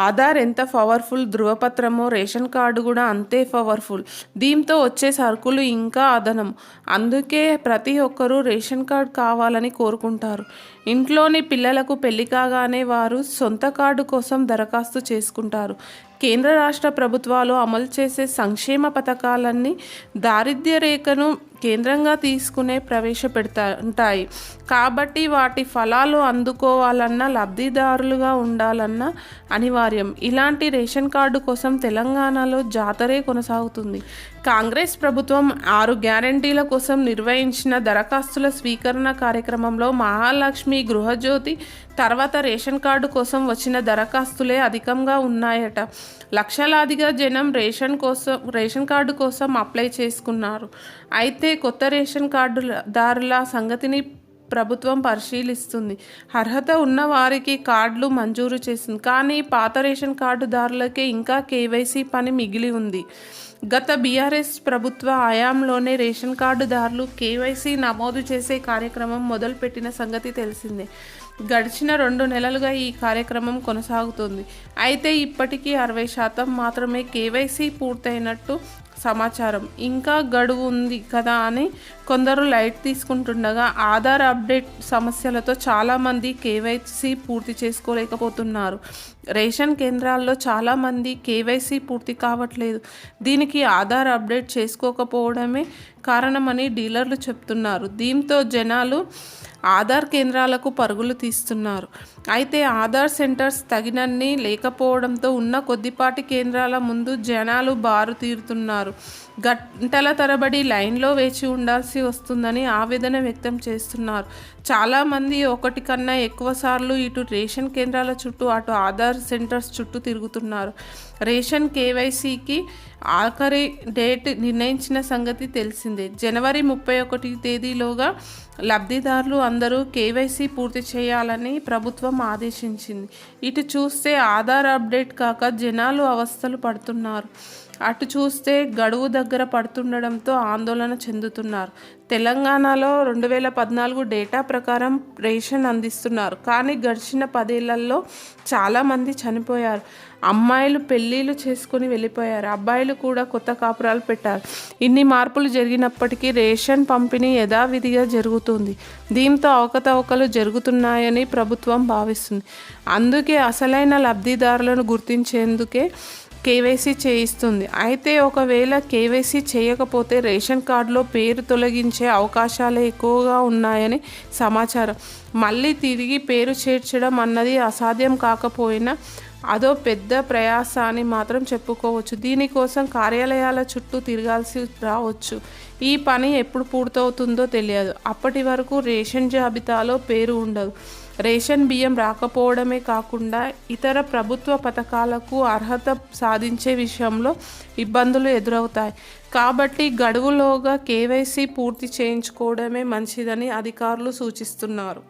ఆధార్ ఎంత powerful, ధృవపత్రమో ration card కూడా అంతే పవర్ఫుల్. దీంతో వచ్చే సరుకులు ఇంకా అదనం. అందుకే ప్రతి ఒక్కరూ రేషన్ కార్డు కావాలని కోరుకుంటారు. ఇంట్లోని పిల్లలకు పెళ్లి కాగానే వారు సొంత కార్డు కోసం దరఖాస్తు చేసుకుంటారు. కేంద్ర రాష్ట్ర ప్రభుత్వాలు అమలు చేసే సంక్షేమ పథకాలన్నీ దారిద్ర్య రేఖను కేంద్రంగా తీసుకునే ఉంటాయి. కాబట్టి వాటి ఫలాలు అందుకోవాలన్నా లబ్ధిదారులుగా ఉండాలన్నా అనివార్యం. ఇలాంటి రేషన్ కార్డు కోసం తెలంగాణలో జాతరే కొనసాగుతుంది. కాంగ్రెస్ ప్రభుత్వం 6 గ్యారంటీల కోసం నిర్వహించిన దరఖాస్తుల స్వీకరణ కార్యక్రమంలో మహాలక్ష్మి, గృహజ్యోతి తర్వాత రేషన్ కార్డు కోసం వచ్చిన దరఖాస్తులే అధికంగా ఉన్నాయట. లక్షలాదిగా జనం రేషన్ కార్డు కోసం అప్లై చేసుకున్నారు. అయితే కొత్త రేషన్ కార్డుదారుల సంగతిని ప్రభుత్వం పరిశీలిస్తుంది. అర్హత ఉన్న వారికి కార్డులు మంజూరు చేసింది. కానీ పాత రేషన్ కార్డుదారులకే ఇంకా కేవైసీ పని మిగిలి ఉంది. గత బీఆర్ఎస్ ప్రభుత్వ హయాంలోనే రేషన్ కార్డుదారులు కేవైసీ నమోదు చేసే కార్యక్రమం మొదలుపెట్టిన సంగతి తెలిసిందే. గడిచిన 2 నెలలుగా ఈ కార్యక్రమం కొనసాగుతుంది. అయితే ఇప్పటికీ 60% మాత్రమే కేవైసీ పూర్తయినట్టు సమాచారం. ఇంకా గడువు ఉంది కదా అని కొందరు లైట్ తీసుకుంటుండగా ఆధార్ అప్డేట్ సమస్యలతో చాలామంది కేవైసీ పూర్తి చేసుకోలేకపోతున్నారు. రేషన్ కేంద్రాల్లో చాలామంది కేవైసీ పూర్తి కావట్లేదు. దీనికి ఆధార్ అప్డేట్ చేసుకోకపోవడమే కారణమని డీలర్లు చెప్తున్నారు. దీంతో జనాలు ఆధార్ కేంద్రాలకు పరుగులు తీస్తున్నారు. అయితే ఆధార్ సెంటర్స్ తగినన్ని లేకపోవడంతో ఉన్న కొద్దిపాటి కేంద్రాల ముందు జనాలు బారు తీరుతున్నారు. గంటల తరబడి లైన్లో వేచి ఉండాల్సి వస్తుందని ఆవేదన వ్యక్తం చేస్తున్నారు. చాలామంది ఒకటి కన్నా ఎక్కువ సార్లు ఇటు రేషన్ కేంద్రాల చుట్టూ అటు ఆధార్ సెంటర్స్ చుట్టూ తిరుగుతున్నారు. రేషన్ కేవైసీకి ఆఖరి డేట్ నిర్ణయించిన సంగతి తెలిసిందే. జనవరి 31 తేదీలోగా లబ్ధిదారులు అందరూ కేవైసీ పూర్తి చేయాలని ప్రభుత్వం ఆదేశించింది. ఇటు చూస్తే ఆధార్ అప్డేట్ కాక జనాలు అవస్థలు పడుతున్నారు. అటు చూస్తే గడువు దగ్గర పడుతుండడంతో ఆందోళన చెందుతున్నారు. తెలంగాణలో 2014 డేటా ప్రకారం రేషన్ అందిస్తున్నారు. కానీ గడిచిన 10 ఏళ్లలో చాలామంది చనిపోయారు. అమ్మాయిలు పెళ్ళిళ్ళు చేసుకుని వెళ్ళిపోయారు. అబ్బాయిలు కూడా కొత్త కాపురాలు పెట్టారు. ఇన్ని మార్పులు జరిగినప్పటికీ రేషన్ పంపిణీ యథావిధిగా జరుగుతుంది. దీంతో అవకతవకలు జరుగుతున్నాయని ప్రభుత్వం భావిస్తుంది. అందుకే అసలైన లబ్ధిదారులను గుర్తించేందుకే కేవైసీ చేయిస్తుంది. అయితే ఒకవేళ కేవైసీ చేయకపోతే రేషన్ కార్డులో పేరు తొలగించే అవకాశాలే ఎక్కువగా ఉన్నాయని సమాచారం. మళ్ళీ తిరిగి పేరు చేర్చడం అన్నది అసాధ్యం కాకపోయినా అదో పెద్ద ప్రయాస అని మాత్రం చెప్పుకోవచ్చు. దీనికోసం కార్యాలయాల చుట్టూ తిరగాల్సి రావచ్చు. ఈ పని ఎప్పుడు పూర్తవుతుందో తెలియదు. అప్పటి వరకు రేషన్ జాబితాలో పేరు ఉండదు. రేషన్ బియ్యం రాకపోవడమే కాకుండా ఇతర ప్రభుత్వ పథకాలకు అర్హత సాధించే విషయంలో ఇబ్బందులు ఎదురవుతాయి. కాబట్టి గడువులోగా కేవైసీ పూర్తి చేయించుకోవడమే మంచిదని అధికారులు సూచిస్తున్నారు.